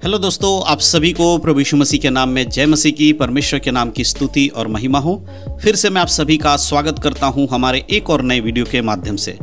Hello दोस्तों, आप सभी को प्रभु यीशु मसीह के नाम में जय मसीह की, परमेश्वर के नाम की स्तुति और महिमा हो। फिर से मैं आप सभी का स्वागत करता हूं हमारे एक और नए वीडियो के माध्यम से।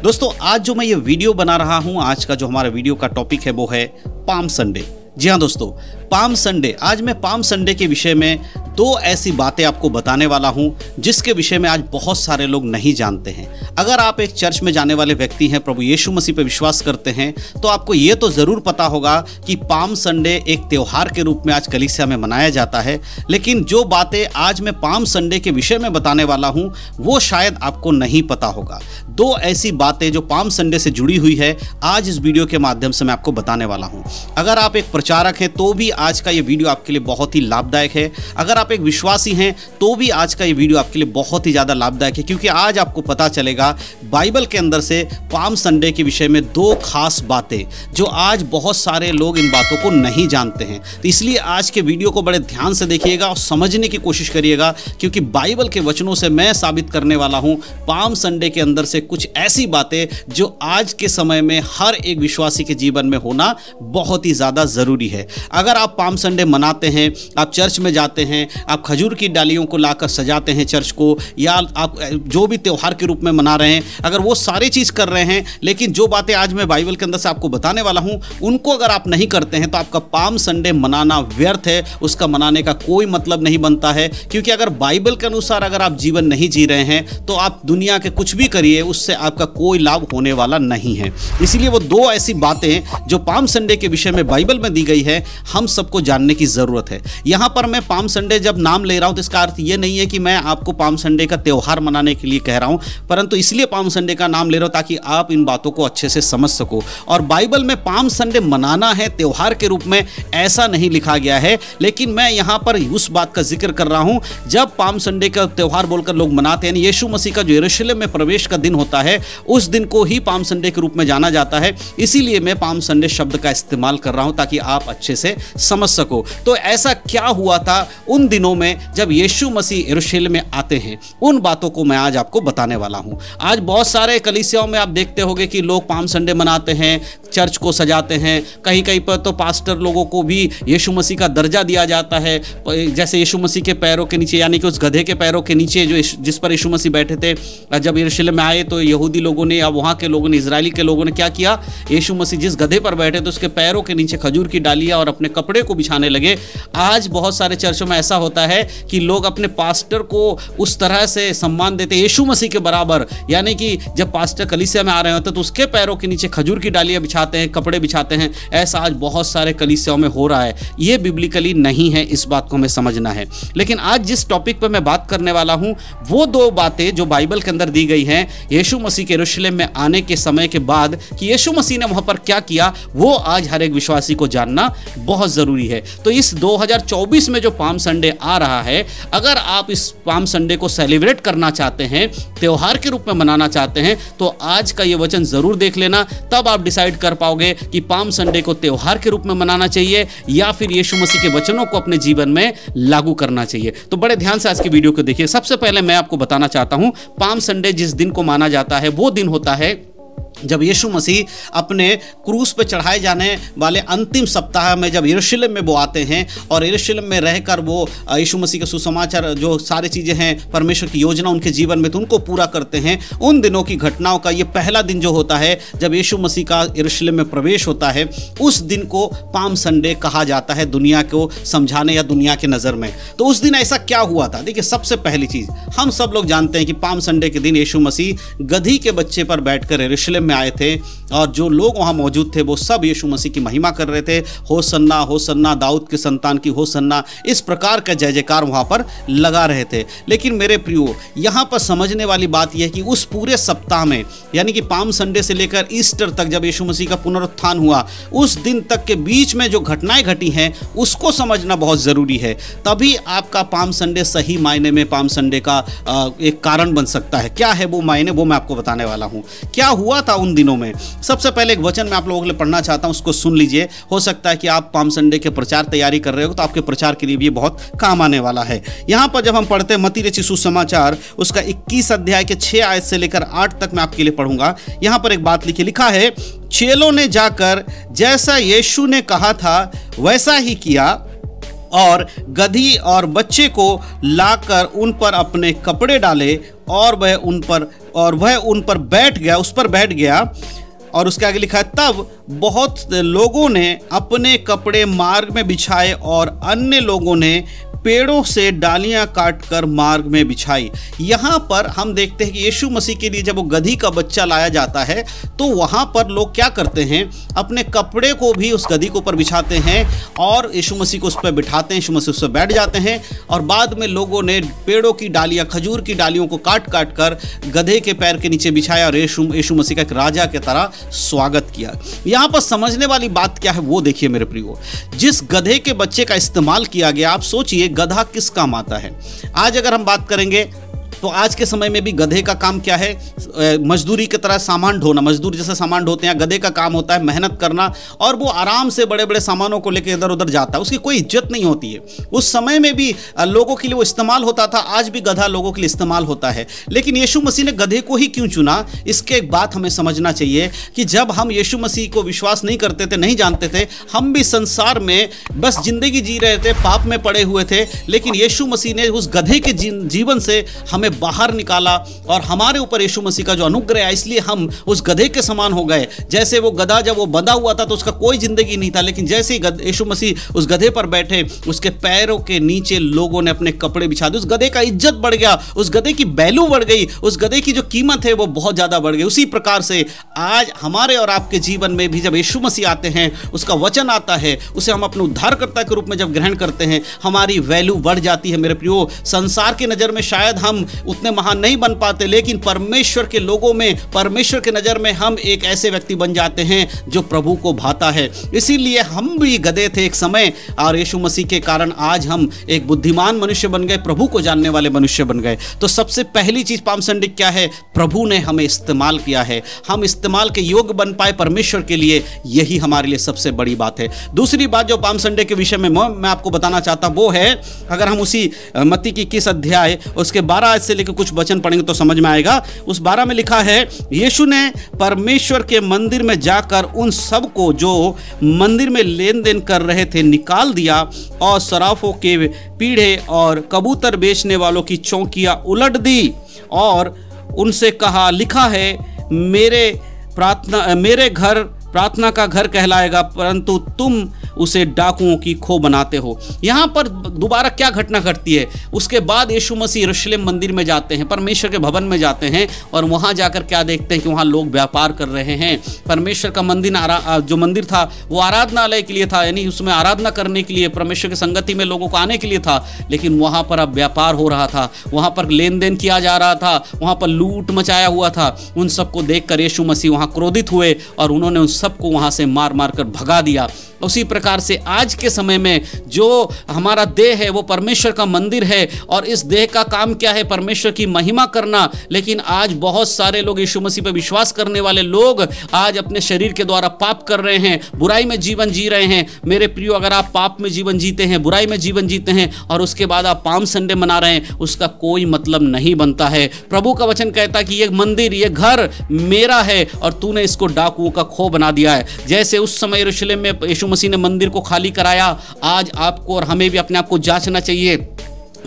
दोस्तों, आज जो मैं ये वीडियो बना रहा हूं, आज का जो हमारा वीडियो का टॉपिक है वो है पाम संडे। जी हाँ दोस्तों, पाम संडे। आज मैं पाम संडे के विषय में दो ऐसी बातें आपको बताने वाला हूं जिसके विषय में आज बहुत सारे लोग नहीं जानते हैं। अगर आप एक चर्च में जाने वाले व्यक्ति हैं, प्रभु यीशु मसीह पे विश्वास करते हैं, तो आपको ये तो ज़रूर पता होगा कि पाम संडे एक त्यौहार के रूप में आज कलीसिया में मनाया जाता है। लेकिन जो बातें आज मैं पाम संडे के विषय में बताने वाला हूँ वो शायद आपको नहीं पता होगा। दो ऐसी बातें जो पाम संडे से जुड़ी हुई है, आज इस वीडियो के माध्यम से मैं आपको बताने वाला हूँ। अगर आप एक प्रचारक हैं तो भी आज का ये वीडियो आपके लिए बहुत ही लाभदायक है। अगर आप एक विश्वासी हैं तो भी आज का ये वीडियो आपके लिए बहुत ही ज़्यादा लाभदायक है, क्योंकि आज आपको पता चलेगा बाइबल के अंदर से पाम संडे के विषय में दो खास बातें जो आज बहुत सारे लोग इन बातों को नहीं जानते हैं। तो इसलिए आज के वीडियो को बड़े ध्यान से देखिएगा और समझने की कोशिश करिएगा, क्योंकि बाइबल के वचनों से मैं साबित करने वाला हूँ पाम संडे के अंदर से कुछ ऐसी बातें जो आज के समय में हर एक विश्वासी के जीवन में होना बहुत ही ज़्यादा ज़रूरी है। अगर आप पाम संडे मनाते हैं, आप चर्च में जाते हैं, आप खजूर की डालियों को लाकर सजाते हैं चर्च को, या आप जो भी त्यौहार के रूप में मना रहे हैं, अगर वो सारी चीज़ कर रहे हैं, लेकिन जो बातें आज मैं बाइबल के अंदर से आपको बताने वाला हूं उनको अगर आप नहीं करते हैं तो आपका पाम संडे मनाना व्यर्थ है। उसका मनाने का कोई मतलब नहीं बनता है, क्योंकि अगर बाइबल के अनुसार अगर आप जीवन नहीं जी रहे हैं तो आप दुनिया के कुछ भी करिए, उससे आपका कोई लाभ होने वाला नहीं है। इसीलिए वो दो ऐसी बातें जो पाम संडे के विषय में बाइबल में दी गई है, हम सबको जानने की ज़रूरत है। यहाँ पर मैं पाम संडे जब नाम ले रहा हूँ तो इसका अर्थ ये नहीं है कि मैं आपको पाम संडे का त्यौहार मनाने के लिए कह रहा हूँ, परंतु इसलिए पाम संडे का नाम ले रहा हूँ ताकि आप इन बातों को अच्छे से समझ सको। और बाइबल में पाम संडे मनाना है त्यौहार के रूप में, ऐसा नहीं लिखा गया है। लेकिन मैं यहाँ पर उस बात का जिक्र कर रहा हूँ जब पाम संडे का त्यौहार बोलकर लोग मनाते हैं, यीशु मसीह का जो यरूशलेम में प्रवेश का दिन होता है, उस दिन को ही पाम संडे के रूप में जाना जाता है। इसीलिए मैं पाम संडे शब्द का इस्तेमाल कर रहा हूँ ताकि आप अच्छे से समझ सको। तो ऐसा क्या हुआ था उन दिनों में जब यीशु मसीह यरूशलेम में आते हैं, उन बातों को मैं आज आपको बताने वाला हूं। आज बहुत सारे कलीसियाओं में आप देखते होंगे कि लोग पाम संडे मनाते हैं, चर्च को सजाते हैं, कहीं कहीं पर तो पास्टर लोगों को भी यीशु मसीह का दर्जा दिया जाता है। जैसे यीशु मसीह के पैरों के नीचे, यानी कि उस गधे के पैरों के नीचे जो जिस पर यीशु मसीह बैठे थे, जब यरूशलेम में आए तो यहूदी लोगों ने या वहाँ के लोगों ने, इजरायली के लोगों ने क्या किया, यीशु मसीह जिस गधे पर बैठे थे उसके पैरों के नीचे खजूर की डालियाँ और अपने कपड़े को बिछाने लगे। आज बहुत सारे चर्चों में ऐसा होता है कि लोग अपने पास्टर को उस तरह से सम्मान देते हैं यीशु मसीह के बराबर, यानी कि जब पास्टर कलीसिया में आ रहे होते तो उसके पैरों के नीचे खजूर की डालियाँ बिछाते हैं, कपड़े बिछाते हैं। ऐसा आज बहुत सारे कलीसियाओं में हो रहा है। ये बिब्लिकली नहीं है, इस बात को हमें समझना है। लेकिन आज जिस टॉपिक पर मैं बात करने वाला हूं वो दो बातें जो बाइबल के अंदर दी गई हैं यीशु मसीह के यरूशलेम में आने के समय के बाद, कि यीशु मसीह ने वहां पर क्या किया, वो आज हर एक विश्वासी को जानना बहुत जरूरी है। तो इस 2024 में जो पाम संडे आ रहा है, अगर आप इस पाम संडे को सेलिब्रेट करना चाहते हैं, त्यौहार के रूप में मनाना चाहते हैं, तो आज का ये वचन जरूर देख लेना। तब आप डिसाइड कर पाओगे कि पाम संडे को त्यौहार के रूप में मनाना चाहिए या फिर यीशु मसीह के वचनों को अपने जीवन में लागू करना चाहिए। तो बड़े ध्यान से आज की वीडियो को देखिए। सबसे पहले मैं आपको बताना चाहता हूं, पाम संडे जिस दिन को माना जाता है वो दिन होता है जब यीशु मसीह अपने क्रूस पे चढ़ाए जाने वाले अंतिम सप्ताह में जब यरूशलेम में वो आते हैं और यरूशलेम में रहकर वो यीशु मसीह के सुसमाचार, जो सारी चीज़ें हैं परमेश्वर की योजना उनके जीवन में, तो उनको पूरा करते हैं। उन दिनों की घटनाओं का ये पहला दिन जो होता है जब यीशु मसीह का यरूशलेम में प्रवेश होता है, उस दिन को पाम संडे कहा जाता है, दुनिया को समझाने या दुनिया के नज़र में। तो उस दिन ऐसा क्या हुआ था? देखिए, सबसे पहली चीज़ हम सब लोग जानते हैं कि पाम संडे के दिन यीशु मसीह गधी के बच्चे पर बैठकर यरूशलेम में आए थे और जो लोग वहां मौजूद थे वो सब यीशु मसीह की महिमा कर रहे थे। होसन्ना होसन्ना, दाऊद के संतान की होसन्ना, इस प्रकार का जय जयकार वहां पर लगा रहे थे। लेकिन मेरे प्रियो, यहां पर समझने वाली बात यह है कि उस पूरे सप्ताह में, यानी कि पाम संडे से लेकर ईस्टर तक, जब यीशु मसीह का पुनरुत्थान हुआ, उस दिन तक के बीच में जो घटनाएं घटी हैं उसको समझना बहुत ज़रूरी है। तभी आपका पाम संडे सही मायने में पाम संडे का एक कारण बन सकता है। क्या है वो मायने, वो मैं आपको बताने वाला हूँ। क्या हुआ था उन दिनों में। सबसे पहले एक वचन मैं आप लोगों के लिए पढ़ना चाहता हूं, उसको सुन लीजिए। हो सकता है कि आप पाम संडे के प्रचार तैयारी कर रहे हो तो आपके प्रचार के लिए भी ये बहुत काम आने वाला है। यहां पर जब हम पढ़ते हैं मत्ती रचित सुसमाचार उसका 21 अध्याय के 6 आयत से लेकर 8 तक मैं आपके लिए पढ़ूंगा। यहां पर एक बात लिखा है, चेलों ने जाकर जैसा यीशु ने कहा था वैसा ही किया और गधी और बच्चे को लाकर उन पर अपने कपड़े डाले और वह उन पर बैठ गया, उस पर बैठ गया। और उसके आगे लिखा है, तब बहुत लोगों ने अपने कपड़े मार्ग में बिछाए और अन्य लोगों ने पेड़ों से डालियां काटकर मार्ग में बिछाई। यहाँ पर हम देखते हैं कि यीशु मसीह के लिए जब वो गधी का बच्चा लाया जाता है तो वहाँ पर लोग क्या करते हैं, अपने कपड़े को भी उस गधी के ऊपर बिछाते हैं और यीशु मसीह को उस पर बिठाते हैं, यीशु मसीह उस पर बैठ जाते हैं। और बाद में लोगों ने पेड़ों की डालियाँ, खजूर की डालियों को काट काट कर गधे के पैर के नीचे बिछाया और यीशु मसीह का एक राजा की तरह स्वागत किया। यहाँ पर समझने वाली बात क्या है वो देखिए मेरे प्रियो, जिस गधे के बच्चे का इस्तेमाल किया गया, आप सोचिए गधा किस काम आता है। आज अगर हम बात करेंगे तो आज के समय में भी गधे का काम क्या है, मजदूरी की तरह सामान ढोना, मजदूर जैसे सामान ढोते हैं, गधे का काम होता है मेहनत करना और वो आराम से बड़े बड़े सामानों को लेकर इधर उधर जाता है, उसकी कोई इज्जत नहीं होती है। उस समय में भी लोगों के लिए वो इस्तेमाल होता था, आज भी गधा लोगों के लिए इस्तेमाल होता है। लेकिन यीशु मसीह ने गधे को ही क्यों चुना, इसके एक बात हमें समझना चाहिए कि जब हम यीशु मसीह को विश्वास नहीं करते थे, नहीं जानते थे, हम भी संसार में बस जिंदगी जी रहे थे, पाप में पड़े हुए थे। लेकिन यीशु मसीह ने उस गधे के जीवन से हमें बाहर निकाला और हमारे ऊपर यीशु मसीह का जो अनुग्रह है, इसलिए हम उस गधे के समान हो गए। जैसे वो गधा जब वो बंधा हुआ था तो उसका कोई जिंदगी नहीं था, लेकिन जैसे ही यीशु मसीह उस गधे पर बैठे, उसके पैरों के नीचे लोगों ने अपने कपड़े बिछा दिए। उस गधे का इज्जत बढ़ गया, उस गधे की वैल्यू बढ़ गई, उस गधे की जो कीमत है वो बहुत ज्यादा बढ़ गई। उसी प्रकार से आज हमारे और आपके जीवन में भी जब यीशु मसीह आते हैं, उसका वचन आता है, उसे हम अपने उद्धारकर्ता के रूप में जब ग्रहण करते हैं, हमारी वैल्यू बढ़ जाती है। मेरे प्रियो, संसार की नजर में शायद हम उतने महान नहीं बन पाते, लेकिन परमेश्वर के लोगों में, परमेश्वर के नजर में हम एक ऐसे व्यक्ति बन जाते हैं जो प्रभु को भाता है। इसीलिए हम भी गधे थे एक समय और यीशु मसीह के कारण आज हम एक बुद्धिमान मनुष्य बन गए, प्रभु को जानने वाले मनुष्य बन गए। तो सबसे पहली चीज पाम संडे क्या है, प्रभु ने हमें इस्तेमाल किया है, हम इस्तेमाल के योग्य बन पाए परमेश्वर के लिए, यही हमारे लिए सबसे बड़ी बात है। दूसरी बात जो पाम संडे के विषय में मैं आपको बताना चाहता हूं वो है, अगर हम उसी मत्ती की 21 अध्याय उसके 12 आयत से लेकर कुछ वचन पढ़ेंगे तो समझ में आएगा। उस 12 में लिखा है, यीशु ने परमेश्वर के मंदिर में जाकर उन सब को जो मंदिर में लेन देन कर रहे थे निकाल दिया और सराफों के पीढ़े और कबूतर बेचने वालों की चौकियां उलट दी और उनसे कहा, लिखा है मेरे घर प्रार्थना का घर कहलाएगा, परंतु तुम उसे डाकुओं की खो बनाते हो। यहाँ पर दोबारा क्या घटना घटती है, उसके बाद यीशु मसीह यरूशलेम मंदिर में जाते हैं, परमेश्वर के भवन में जाते हैं और वहाँ जाकर क्या देखते हैं कि वहाँ लोग व्यापार कर रहे हैं। परमेश्वर का मंदिर जो मंदिर था वो आराधनालय के लिए था, यानी उसमें आराधना करने के लिए, परमेश्वर की संगति में लोगों को आने के लिए था, लेकिन वहाँ पर अब व्यापार हो रहा था, वहाँ पर लेन देन किया जा रहा था, वहाँ पर लूट मचाया हुआ था। उन सबको देखकर यीशु मसीह वहाँ क्रोधित हुए और उन्होंने उन सबको वहाँ से मार मार कर भगा दिया। उसी प्रकार से आज के समय में जो हमारा देह है वो परमेश्वर का मंदिर है और इस देह का काम क्या है, परमेश्वर की महिमा करना। लेकिन आज बहुत सारे लोग, यीशु मसीह पर विश्वास करने वाले लोग आज अपने शरीर के द्वारा पाप कर रहे हैं, बुराई में जीवन जी रहे हैं। मेरे प्रियो, अगर आप पाप में जीवन जीते हैं, बुराई में जीवन जीते हैं और उसके बाद आप पाम संडे मना रहे हैं, उसका कोई मतलब नहीं बनता है। प्रभु का वचन कहता है कि ये मंदिर, ये घर मेरा है और तूने इसको डाकुओं का खो बना दिया है। जैसे उस समय यरूशलेम में यीशु मसीह ने मंदिर को खाली कराया, आज आपको और हमें भी अपने आप को जांचना चाहिए,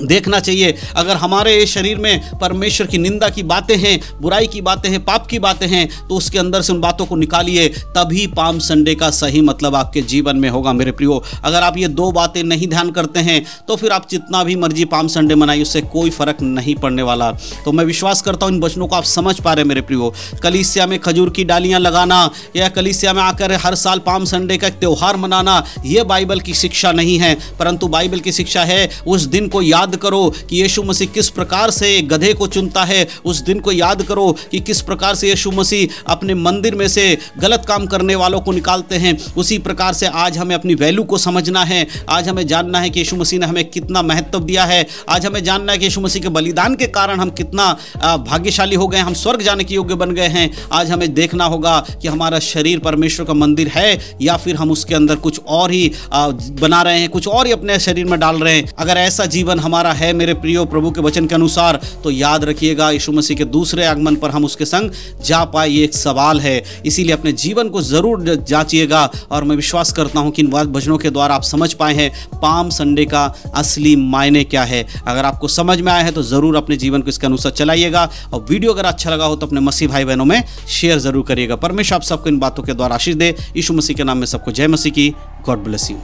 देखना चाहिए। अगर हमारे शरीर में परमेश्वर की निंदा की बातें हैं, बुराई की बातें हैं, पाप की बातें हैं, तो उसके अंदर से उन बातों को निकालिए, तभी पाम संडे का सही मतलब आपके जीवन में होगा। मेरे प्रियो, अगर आप ये दो बातें नहीं ध्यान करते हैं तो फिर आप जितना भी मर्जी पाम संडे मनाइए, उससे कोई फर्क नहीं पड़ने वाला। तो मैं विश्वास करता हूँ इन वचनों को आप समझ पा रहे हैं। मेरे प्रियो, कलीसिया में खजूर की डालियाँ लगाना या कलीसिया में आकर हर साल पाम संडे का एक त्यौहार मनाना, यह बाइबल की शिक्षा नहीं है, परंतु बाइबल की शिक्षा है उस दिन को याद याद करो कि यीशु मसीह किस प्रकार से गधे को चुनता है, उस दिन को याद करो कि किस प्रकार से यीशु मसीह अपने मंदिर में से गलत काम करने वालों को निकालते हैं। उसी प्रकार से आज हमें अपनी वैल्यू को समझना है। आज हमें जानना है कि यीशु मसीह ने हमें कितना महत्व दिया है। आज हमें जानना है कि यीशु मसीह के बलिदान के कारण हम कितना भाग्यशाली हो गए, हम स्वर्ग जाने के योग्य बन गए हैं। आज हमें देखना होगा कि हमारा शरीर परमेश्वर का मंदिर है या फिर हम उसके अंदर कुछ और ही बना रहे हैं, कुछ और ही अपने शरीर में डाल रहे हैं। अगर ऐसा जीवन हमारा है मेरे प्रियो प्रभु के वचन के अनुसार, तो याद रखिएगा यीशु मसीह के दूसरे आगमन पर हम उसके संग जा पाए, ये एक सवाल है। इसीलिए अपने जीवन को जरूर जांचिएगा। और मैं विश्वास करता हूं कि इन भजनों के द्वारा आप समझ पाए हैं पाम संडे का असली मायने क्या है। अगर आपको समझ में आया है तो जरूर अपने जीवन को इसके अनुसार चलाइएगा। और वीडियो अगर अच्छा लगा हो तो अपने मसीह भाई बहनों में शेयर जरूर करिएगा। परमेश्वर आप सबको इन बातों के द्वारा आशीष दे। यीशु मसीह के नाम में सबको जय मसीह की। God bless you.